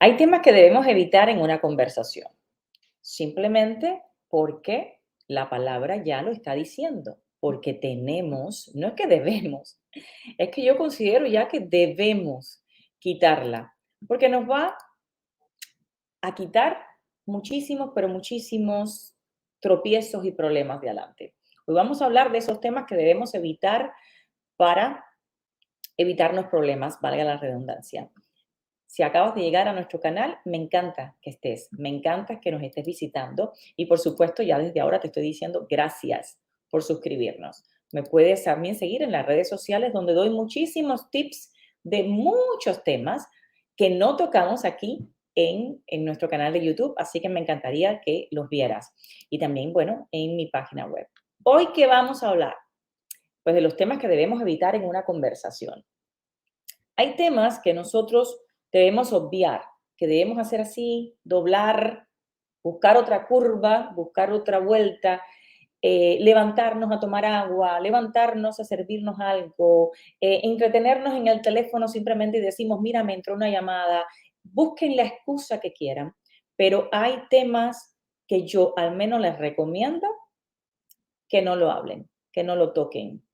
Hay temas que debemos evitar en una conversación, simplemente porque la palabra ya lo está diciendo, porque tenemos, no es que debemos, es que yo considero ya que debemos quitarla, porque nos va a quitar muchísimos, pero muchísimos tropiezos y problemas de adelante. Hoy vamos a hablar de esos temas que debemos evitar para evitarnos problemas, valga la redundancia. Si acabas de llegar a nuestro canal, me encanta que estés, me encanta que nos estés visitando y por supuesto ya desde ahora te estoy diciendo gracias por suscribirnos. Me puedes también seguir en las redes sociales donde doy muchísimos tips de muchos temas que no tocamos aquí en nuestro canal de YouTube, así que me encantaría que los vieras. Y también, bueno, en mi página web. Hoy, ¿qué vamos a hablar? Pues de los temas que debemos evitar en una conversación. Hay temas que nosotros debemos obviar, que debemos hacer así, doblar, buscar otra curva, buscar otra vuelta, levantarnos a tomar agua, levantarnos a servirnos algo, entretenernos en el teléfono simplemente y decimos, mira, me entró una llamada, busquen la excusa que quieran, pero hay temas que yo al menos les recomiendo que no lo hablen, que no lo toquen,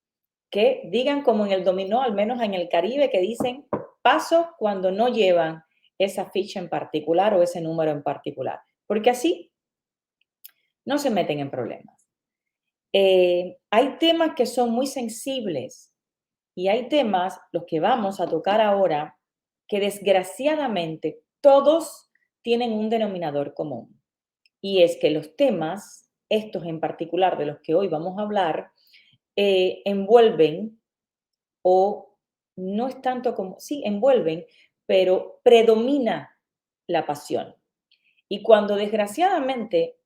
que digan como en el dominó, al menos en el Caribe, que dicen paso cuando no llevan esa ficha en particular o ese número en particular, porque así no se meten en problemas. Hay temas que son muy sensibles y hay temas, los que vamos a tocar ahora, que desgraciadamente todos tienen un denominador común. Y es que los temas, estos en particular de los que hoy vamos a hablar, envuelven o no es tanto como, sí, envuelven, pero predomina la pasión. Y cuando desgraciadamente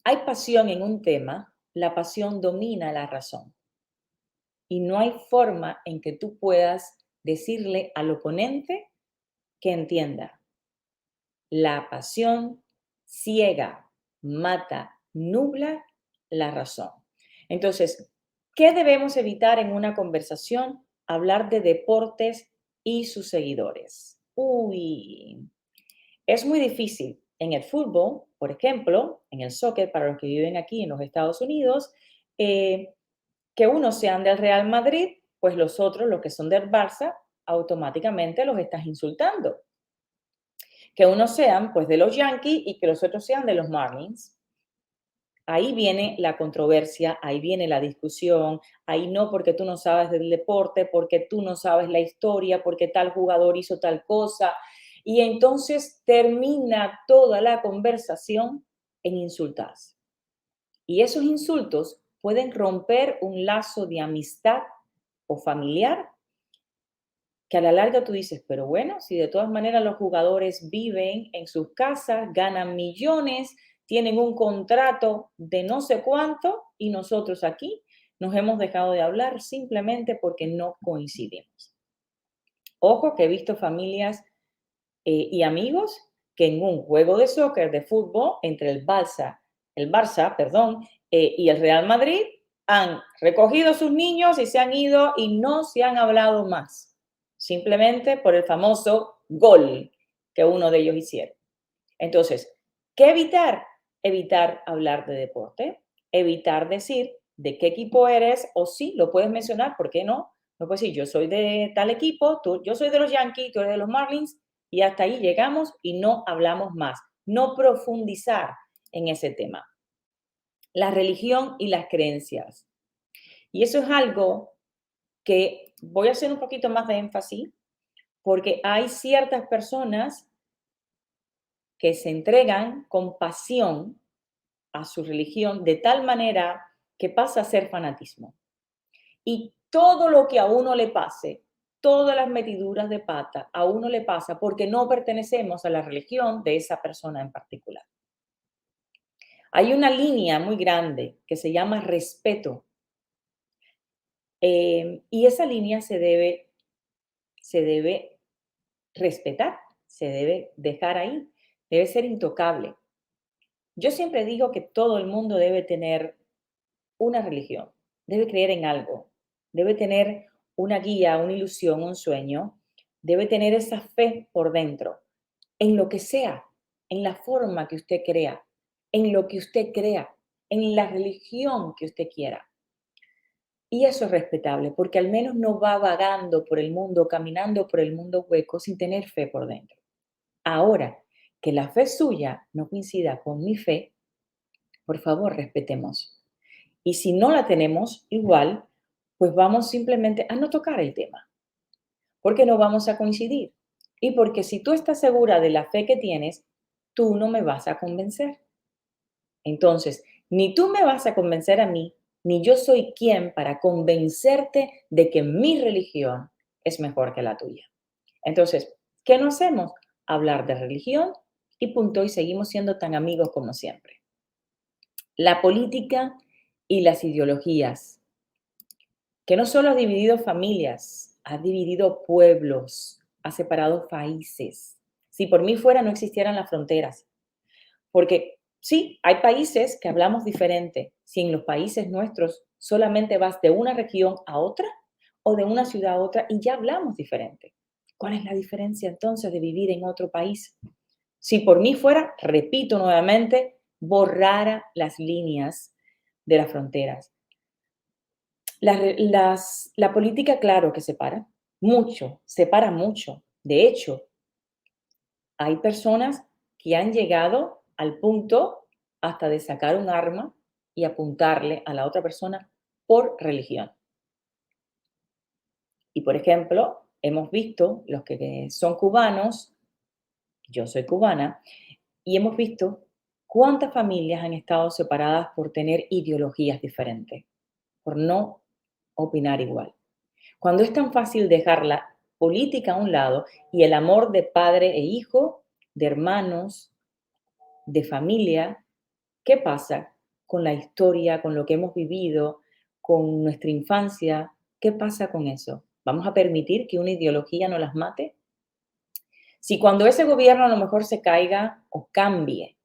hay pasión en un tema, la pasión domina la razón. Y no hay forma en que tú puedas decirle al oponente que entienda. La pasión ciega, mata, nubla la razón. Entonces, ¿qué debemos evitar en una conversación? Hablar de deportes y sus seguidores. Uy, es muy difícil. En el fútbol, por ejemplo, en el soccer, para los que viven aquí en los Estados Unidos, que unos sean del Real Madrid, pues los otros, los que son del Barça, automáticamente los estás insultando. Que unos sean pues de los Yankees y que los otros sean de los Marlins. Ahí viene la controversia, ahí viene la discusión, ahí no porque tú no sabes del deporte, porque tú no sabes la historia, porque tal jugador hizo tal cosa. Y entonces termina toda la conversación en insultarse. Y esos insultos pueden romper un lazo de amistad o familiar que a la larga tú dices, pero bueno, si de todas maneras los jugadores viven en sus casas, ganan millones, tienen un contrato de no sé cuánto y nosotros aquí nos hemos dejado de hablar simplemente porque no coincidimos. Ojo que he visto familias y amigos que en un juego de soccer, de fútbol, entre el Barça, perdón, y el Real Madrid, han recogido sus niños y se han ido y no se han hablado más, simplemente por el famoso gol que uno de ellos hicieron. Entonces, ¿qué evitar? Evitar hablar de deporte, evitar decir de qué equipo eres, o sí, lo puedes mencionar, ¿por qué no? No puedes decir, yo soy de tal equipo, yo soy de los Yankees, tú eres de los Marlins, y hasta ahí llegamos y no hablamos más. No profundizar en ese tema. La religión y las creencias. Y eso es algo que voy a hacer un poquito más de énfasis, porque hay ciertas personas que se entregan con pasión a su religión de tal manera que pasa a ser fanatismo. Y todo lo que a uno le pase, todas las metiduras de pata a uno le pasa porque no pertenecemos a la religión de esa persona en particular. Hay una línea muy grande que se llama respeto, y esa línea se debe respetar, se debe dejar ahí, debe ser intocable. Yo siempre digo que todo el mundo debe tener una religión, debe creer en algo, debe tener una guía, una ilusión, un sueño, debe tener esa fe por dentro, en lo que sea, en la forma que usted crea, en lo que usted crea, en la religión que usted quiera. Y eso es respetable, porque al menos no va vagando por el mundo, caminando por el mundo hueco sin tener fe por dentro. Ahora, que la fe suya no coincida con mi fe, por favor, respetemos. Y si no la tenemos igual, pues vamos simplemente a no tocar el tema, porque no vamos a coincidir. Y porque si tú estás segura de la fe que tienes, tú no me vas a convencer. Entonces, ni tú me vas a convencer a mí, ni yo soy quien para convencerte de que mi religión es mejor que la tuya. Entonces, ¿qué no hacemos? Hablar de religión y punto, y seguimos siendo tan amigos como siempre. La política y las ideologías, que no solo ha dividido familias, ha dividido pueblos, ha separado países. Si por mí fuera, no existieran las fronteras. Porque sí, hay países que hablamos diferente. Si en los países nuestros solamente vas de una región a otra o de una ciudad a otra y ya hablamos diferente. ¿Cuál es la diferencia entonces de vivir en otro país? Si por mí fuera, repito nuevamente, borrara las líneas de las fronteras. La política, claro que separa mucho. De hecho, hay personas que han llegado al punto hasta de sacar un arma y apuntarle a la otra persona por religión. Y, por ejemplo, hemos visto los que son cubanos, yo soy cubana, y hemos visto cuántas familias han estado separadas por tener ideologías diferentes, por no opinar igual. Cuando es tan fácil dejar la política a un lado y el amor de padre e hijo, de hermanos, de familia, ¿qué pasa con la historia, con lo que hemos vivido, con nuestra infancia? ¿Qué pasa con eso? ¿Vamos a permitir que una ideología nos las mate? Si cuando ese gobierno a lo mejor se caiga o cambie,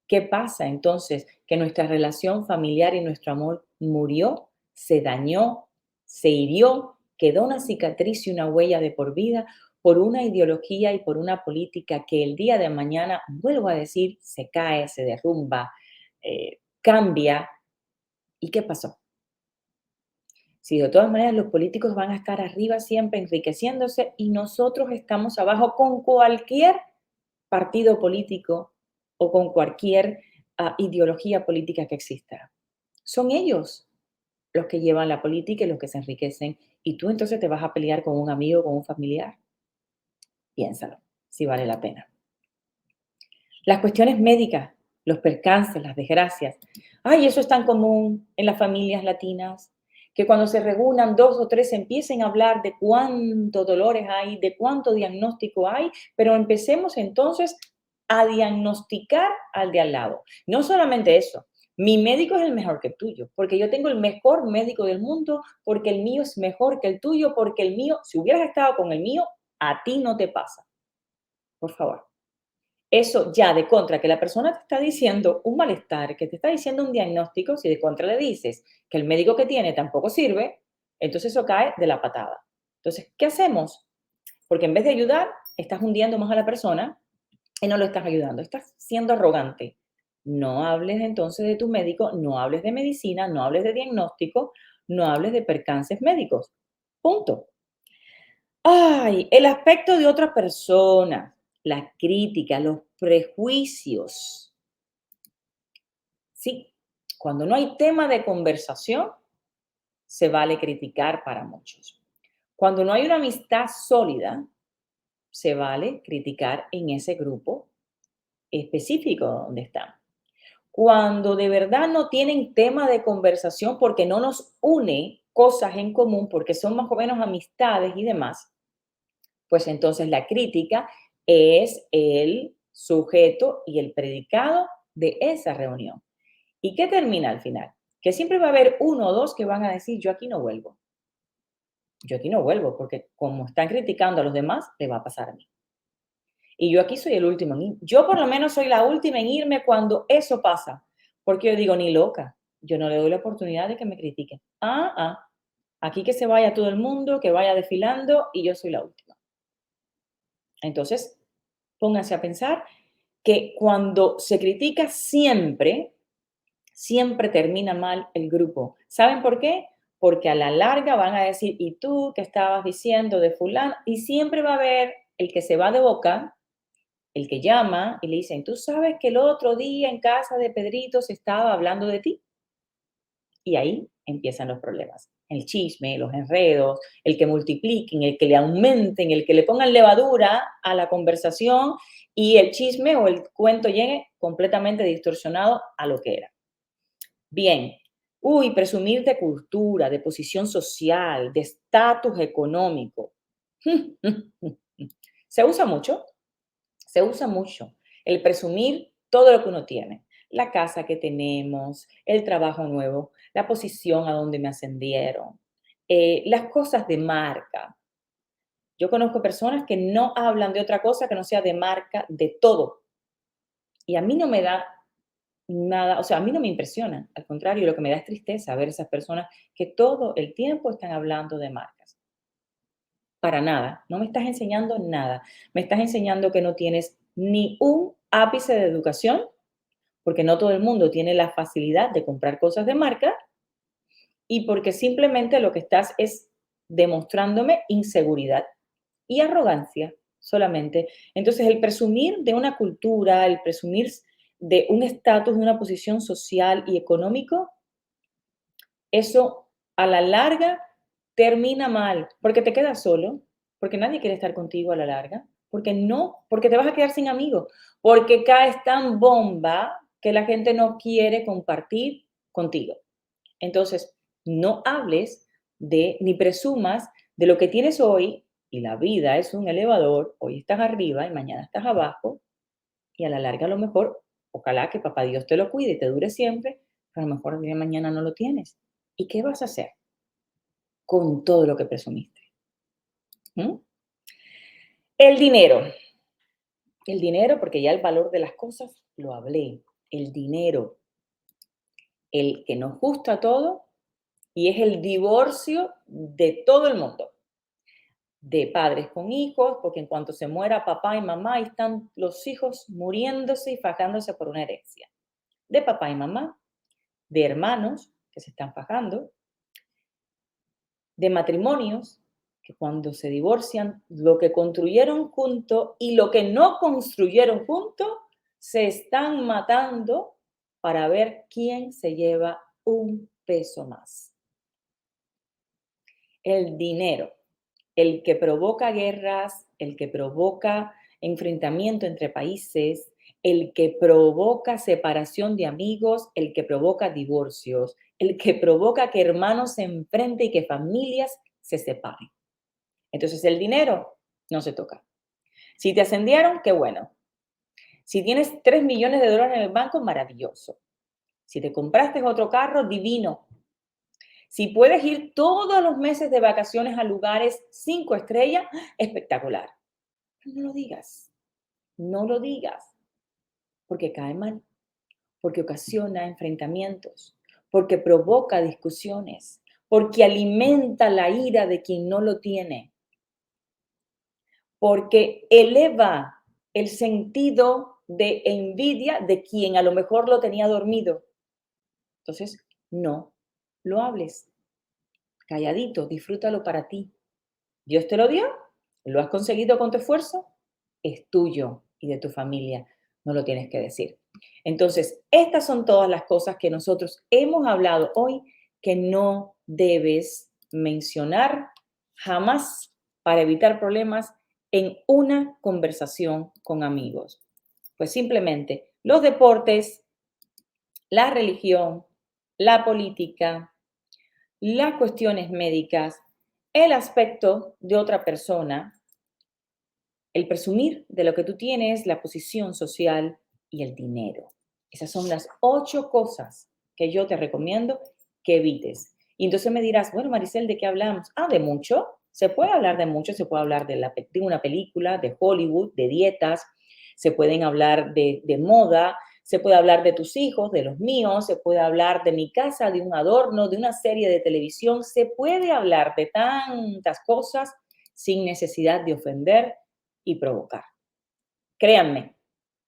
¿qué pasa entonces? Que nuestra relación familiar y nuestro amor murió, se dañó, se hirió, quedó una cicatriz y una huella de por vida por una ideología y por una política que el día de mañana, vuelvo a decir, se cae, se derrumba, cambia. ¿Y qué pasó? Si de todas maneras los políticos van a estar arriba siempre enriqueciéndose y nosotros estamos abajo con cualquier partido político o con cualquier ideología política que exista. Son ellos los que llevan la política y los que se enriquecen. Y tú entonces te vas a pelear con un amigo, con un familiar. Piénsalo, si vale la pena. Las cuestiones médicas, los percances, las desgracias. Ay, eso es tan común en las familias latinas, que cuando se reúnan dos o tres empiecen a hablar de cuántos dolores hay, de cuánto diagnóstico hay, pero empecemos entonces a diagnosticar al de al lado. No solamente eso, mi médico es el mejor que el tuyo, porque yo tengo el mejor médico del mundo, porque el mío es mejor que el tuyo, porque el mío, si hubieras estado con el mío, a ti no te pasa. Por favor. Eso ya de contra que la persona te está diciendo un malestar, que te está diciendo un diagnóstico, si de contra le dices que el médico que tiene tampoco sirve, entonces eso cae de la patada. Entonces, ¿qué hacemos? Porque en vez de ayudar, estás hundiendo más a la persona y no lo estás ayudando, estás siendo arrogante. No hables entonces de tu médico, no hables de medicina, no hables de diagnóstico, no hables de percances médicos. Punto. Ay, el aspecto de otra persona, la crítica, los prejuicios. Sí, cuando no hay tema de conversación, se vale criticar para muchos. Cuando no hay una amistad sólida, se vale criticar en ese grupo específico donde están. Cuando de verdad no tienen tema de conversación porque no nos une cosas en común, porque son más o menos amistades y demás, pues entonces la crítica es el sujeto y el predicado de esa reunión. ¿Y qué termina al final? Que siempre va a haber uno o dos que van a decir, yo aquí no vuelvo. Yo aquí no vuelvo porque como están criticando a los demás, le va a pasar a mí. Y yo aquí soy el último en ir. Yo por lo menos soy la última en irme cuando eso pasa. Porque yo digo, ni loca, yo no le doy la oportunidad de que me critiquen. Aquí que se vaya todo el mundo, que vaya desfilando y yo soy la última. Entonces, Pónganse a pensar que cuando se critica siempre, siempre termina mal el grupo. ¿Saben por qué? Porque a la larga van a decir, ¿y tú qué estabas diciendo de fulano? Y siempre va a haber el que se va de boca, el que llama y le dicen, ¿tú sabes que el otro día en casa de Pedrito se estaba hablando de ti? Y ahí empiezan los problemas. El chisme, los enredos, el que multipliquen, el que le aumenten, el que le pongan levadura a la conversación y el chisme o el cuento llegue completamente distorsionado a lo que era. Bien, presumir de cultura, de posición social, de estatus económico. Se usa mucho, se usa mucho el presumir todo lo que uno tiene. La casa que tenemos, el trabajo nuevo, la posición a donde me ascendieron, las cosas de marca. Yo conozco personas que no hablan de otra cosa que no sea de marca, de todo. Y a mí no me da nada, o sea, a mí no me impresiona. Al contrario, lo que me da es tristeza ver esas personas que todo el tiempo están hablando de marcas. Para nada, no me estás enseñando nada. Me estás enseñando que no tienes ni un ápice de educación, porque no todo el mundo tiene la facilidad de comprar cosas de marca y porque simplemente lo que estás es demostrándome inseguridad y arrogancia solamente. Entonces, el presumir de una cultura, el presumir de un estatus, de una posición social y económico, eso a la larga termina mal, porque te quedas solo, porque nadie quiere estar contigo a la larga, porque te vas a quedar sin amigos, porque caes tan bomba que la gente no quiere compartir contigo. Entonces, no hables de ni presumas de lo que tienes hoy y la vida es un elevador, hoy estás arriba y mañana estás abajo y a la larga a lo mejor, ojalá que papá Dios te lo cuide y te dure siempre, pero a lo mejor el día de mañana no lo tienes. ¿Y qué vas a hacer con todo lo que presumiste? ¿Mm? El dinero. El dinero, porque ya el valor de las cosas lo hablé. El dinero, el que nos gusta todo y es el divorcio de todo el mundo. De padres con hijos, porque en cuanto se muera papá y mamá, ahí están los hijos muriéndose y fajándose por una herencia. De papá y mamá, de hermanos que se están fajando, de matrimonios que cuando se divorcian, lo que construyeron juntos y lo que no construyeron juntos, se están matando para ver quién se lleva un peso más. El dinero, el que provoca guerras, el que provoca enfrentamiento entre países, el que provoca separación de amigos, el que provoca divorcios, el que provoca que hermanos se enfrenten y que familias se separen. Entonces el dinero no se toca. Si te ascendieron, qué bueno. Si tienes 3 millones de dólares en el banco, maravilloso. Si te compraste otro carro, divino. Si puedes ir todos los meses de vacaciones a lugares 5 estrellas, espectacular. No lo digas, no lo digas, porque cae mal, porque ocasiona enfrentamientos, porque provoca discusiones, porque alimenta la ira de quien no lo tiene, porque eleva el sentido de envidia de quien a lo mejor lo tenía dormido. Entonces, no lo hables. Calladito, disfrútalo para ti. Dios te lo dio, lo has conseguido con tu esfuerzo, es tuyo y de tu familia, no lo tienes que decir. Entonces, estas son todas las cosas que nosotros hemos hablado hoy que no debes mencionar jamás para evitar problemas en una conversación con amigos. Pues simplemente los deportes, la religión, la política, las cuestiones médicas, el aspecto de otra persona, el presumir de lo que tú tienes, la posición social y el dinero. Esas son las 8 cosas que yo te recomiendo que evites. Y entonces me dirás, bueno, Maricel, ¿de qué hablamos? Ah, de mucho. Se puede hablar de mucho, se puede hablar de una película, de Hollywood, de dietas, se pueden hablar de moda, se puede hablar de tus hijos, de los míos, se puede hablar de mi casa, de un adorno, de una serie de televisión, se puede hablar de tantas cosas sin necesidad de ofender y provocar. créanme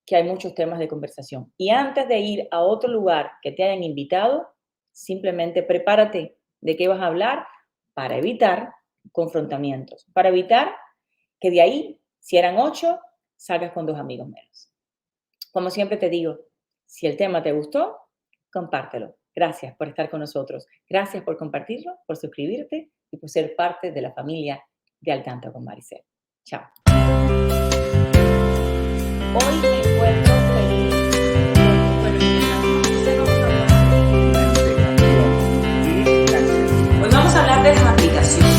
que hay muchos temas de conversación. Y antes de ir a otro lugar que te hayan invitado, simplemente prepárate de qué vas a hablar para evitar confrontamientos, para evitar que de ahí, si eran 8, salgas con 2 amigos menos. Como siempre te digo, si el tema te gustó, compártelo. Gracias por estar con nosotros. Gracias por compartirlo, por suscribirte y por ser parte de la familia de Al Tanto con Maricel. Chao. Hoy me encuentro feliz porque, hoy vamos a hablar de las aplicaciones.